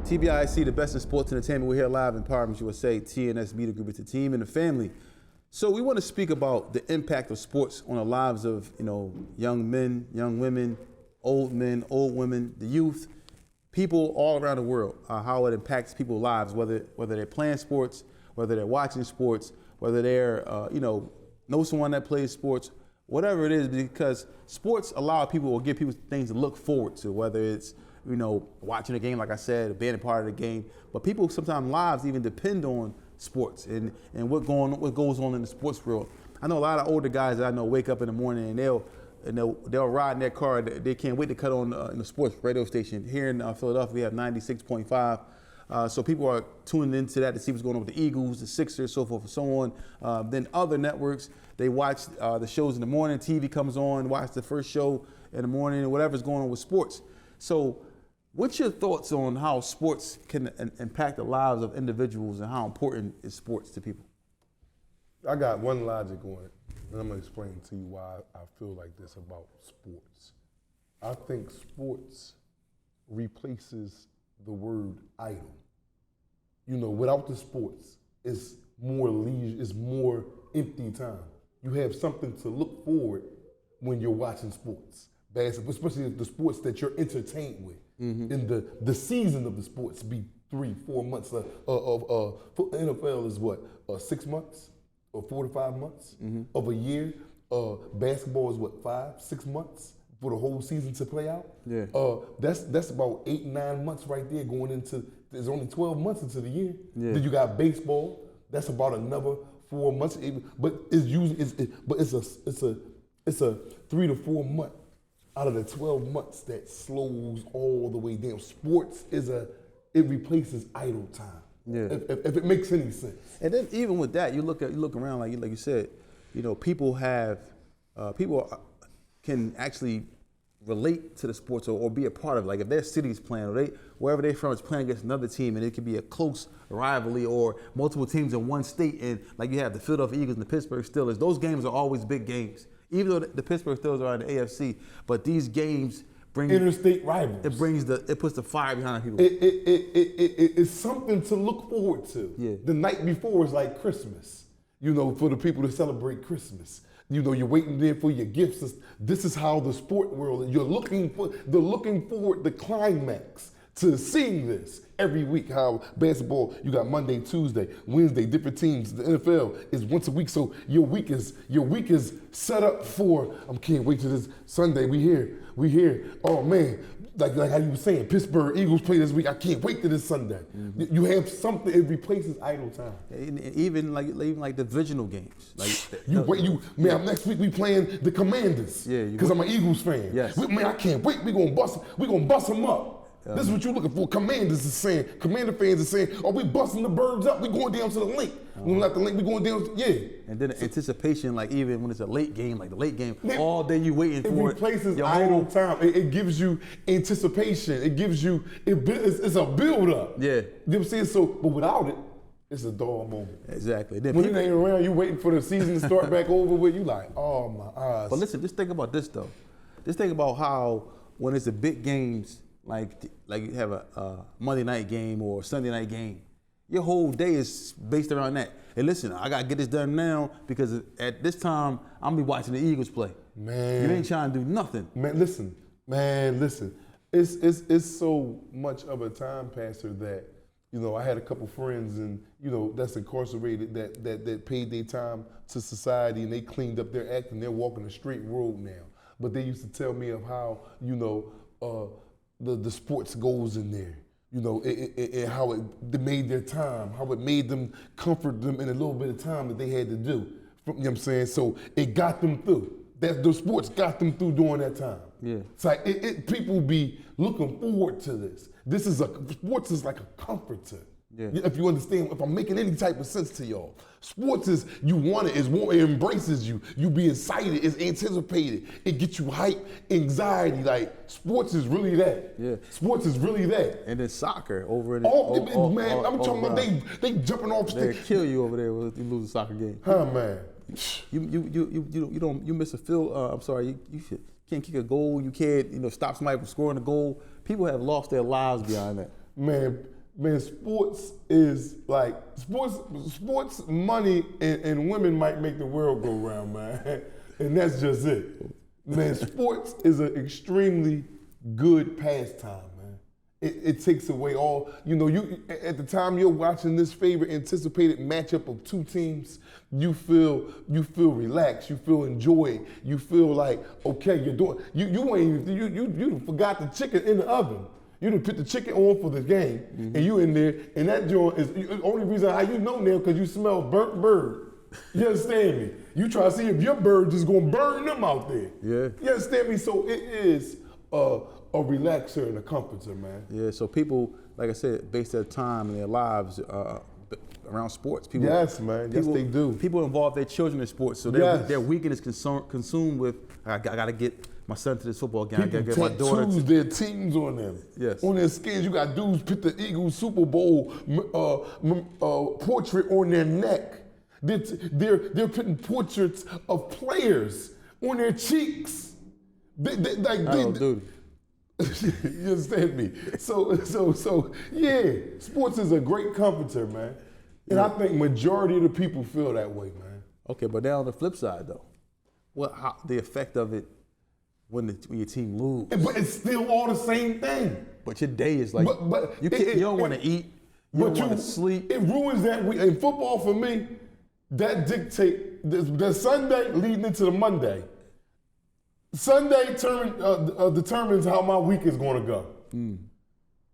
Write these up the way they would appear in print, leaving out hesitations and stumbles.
TBIC, the best in sports entertainment. We're here live in Empowerment USA. TNS Media Group is the team and the family. So we want to speak about the impact of sports on the lives of, young men, young women, old men, old women, the youth, people all around the world, how it impacts people's lives, whether they're playing sports, whether they're watching sports, whether they're, know someone that plays sports, whatever it is, because sports allow people or give people things to look forward to, whether it's, watching a game, like I said, being a part of the game. But people sometimes lives even depend on sports and what goes on in the sports world. I know a lot of older guys that I know wake up in the morning and they'll ride in their car. They can't wait to cut on in the sports radio station. Here in Philadelphia, we have 96.5. So people are tuning into that to see what's going on with the Eagles, the Sixers, so forth and so on. Then other networks, they watch the shows in the morning. TV comes on, watch the first show in the morning, and whatever's going on with sports. So what's your thoughts on how sports can impact the lives of individuals and how important is sports to people? I got one logic on it, and I'm going to explain to you why I feel like this about sports. I think sports replaces the word idle. Without the sports, it's more leisure, it's more empty time. You have something to look forward when you're watching sports, basketball, especially the sports that you're entertained with. Mm-hmm. And the season of the sports be 3-4 months. NFL is what, 6 months or 4 to 5 months of a year. Basketball is what, 5-6 months for the whole season to play out. Yeah. That's about 8-9 months right there going into. There's only 12 months into the year. Yeah. Then you got baseball. That's about another 4 months. But it's usually it's a 3 to 4 month out of the 12 months that slows all the way down. Sports it replaces idle time. Yeah. If it makes any sense. And then even with that, you look around like you said, people can actually relate to the sports or be a part of it. Like if their city's playing or wherever they're from is playing against another team, and it could be a close rivalry or multiple teams in one state, and like you have the Philadelphia Eagles and the Pittsburgh Steelers, those games are always big games. Even though the Pittsburgh Steelers are in the AFC, but these games bring interstate rivals. It puts the fire behind people. It's something to look forward to. Yeah. The night before is like Christmas. For the people to celebrate Christmas. You're waiting there for your gifts. This is how the sport world. They're looking forward the climax to seeing this every week. How basketball, you got Monday, Tuesday, Wednesday, different teams. The NFL is once a week, so your week is set up for. I can't wait till this Sunday. We here. Oh man, like how you were saying, Pittsburgh Eagles play this week. I can't wait till this Sunday. Mm-hmm. You have something. It replaces idle time. And even like divisional games. Like next week we playing the Commanders. Yeah, because I'm an Eagles fan. Yes. I can't wait. We gonna bust them up. This is what you're looking for. Commander fans are saying, oh, we busting the birds up. We going down to the link. We don't like the link, we going down, And then the anticipation, like even when it's a late game, like the late game, all day you waiting for it. It replaces idle time. It gives you anticipation. It gives you, it's a build up. Yeah. You know what I'm saying? So, but without it, it's a dull moment. Exactly. When it ain't around, you waiting for the season to start back over with, you like, oh my eyes. But listen, just think about this though. Just think about how when it's the big games, like you have a Monday night game or Sunday night game, your whole day is based around that. And listen, I gotta get this done now because at this time I'm gonna be watching the Eagles play. Man, you ain't trying to do nothing. Man, listen. It's so much of a time passer that I had a couple friends and that's incarcerated that paid their time to society and they cleaned up their act and they're walking a straight road now. But they used to tell me of how the sports goes in there, and how it made their time, how it made them comfort them in a little bit of time that they had to do. You know what I'm saying? So it got them through. The sports got them through during that time. Yeah. It's like people be looking forward to this. Sports is like a comforter. Yeah. If you understand, if I'm making any type of sense to y'all. Sports is, you want it, it embraces you. You be excited, it's anticipated. It gets you hype, anxiety. Like, sports is really that. Yeah. Sports is really that. And then soccer over in I'm talking about they jumping off they stage. Kill you over there when you lose a soccer game. Huh, man. You miss a field. I'm sorry. You can't kick a goal. You can't stop somebody from scoring a goal. People have lost their lives behind that. Man, Man, sports is like sports money and women might make the world go round, man. And that's just it. Man, sports is an extremely good pastime, man. It takes away all, you at the time you're watching this favorite anticipated matchup of two teams, you feel relaxed, you feel enjoyed, you feel like, okay, you're doing, you forgot the chicken in the oven. You done put the chicken on for the game, and you in there, and that joint is the only reason how you know now because you smell burnt bird. You understand me? You try to see if your bird just gonna burn them out there. Yeah. You understand me? So it is a relaxer and a comforter, man. Yeah. So people, like I said, base their time and their lives around sports. People, yes, man. Yes, they do. People involve their children in sports, so their weekend is consumed with. I gotta get my son to this football game. People I gotta get my daughter. Tattoos their teams on them. Yes. On their skins, you got dudes put the Eagles Super Bowl portrait on their neck. They're putting portraits of players on their cheeks. Dude. You understand me? So yeah, sports is a great comforter, man. And I think majority of the people feel that way, man. Okay, but now on the flip side though, the effect of it when your team loses. But it's still all the same thing. But your day is like, you don't want to eat, you don't want to sleep. It ruins that week. In football for me, that dictate the Sunday leading into the Monday. Sunday determines how my week is going to go.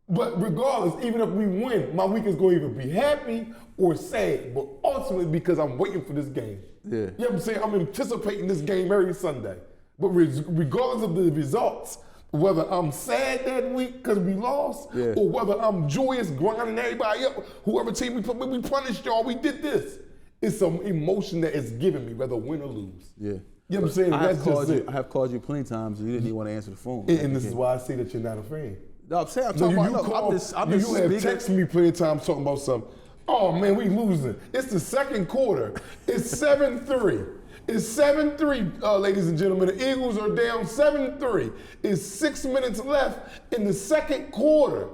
But regardless, even if we win, my week is going to either be happy or sad, but ultimately because I'm waiting for this game. Yeah. You know what I'm saying? I'm anticipating this game every Sunday. But regardless of the results, whether I'm sad that week because we lost, or whether I'm joyous, grinding everybody up, whoever team we punished y'all, we did this. It's some emotion that it's giving me, whether win or lose. Yeah. You know what I'm saying? That's just it. I have called you plenty of times and you didn't even want to answer the phone. And this is why I say that you're not a fan. No, I'm saying, I'm talking about, you have texted me plenty of times talking about something. Oh man, we losing. It's the second quarter. It's 7-3. It's 7-3, ladies and gentlemen. The Eagles are down 7-3. It's 6 minutes left in the second quarter.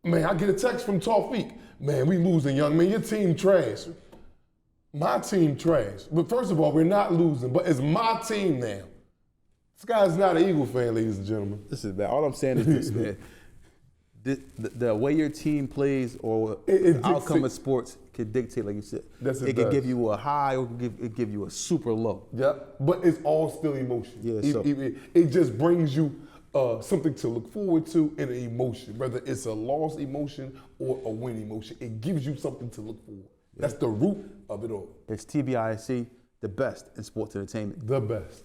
Man, I get a text from Tawfiq. Man, we losing, young man. Your team trash. My team trash. But first of all, we're not losing, but it's my team now. This guy's not an Eagle fan, ladies and gentlemen. This is bad. All I'm saying is this, man. The way your team plays or the outcome of sports can dictate, like you said. It can give you a high or it can give you a super low. Yeah, but it's all still emotion. Yeah, it just brings you something to look forward to and an emotion, whether it's a loss emotion or a win emotion. It gives you something to look forward. Yeah. That's the root of it all. It's TBISC, the best in sports entertainment. The best.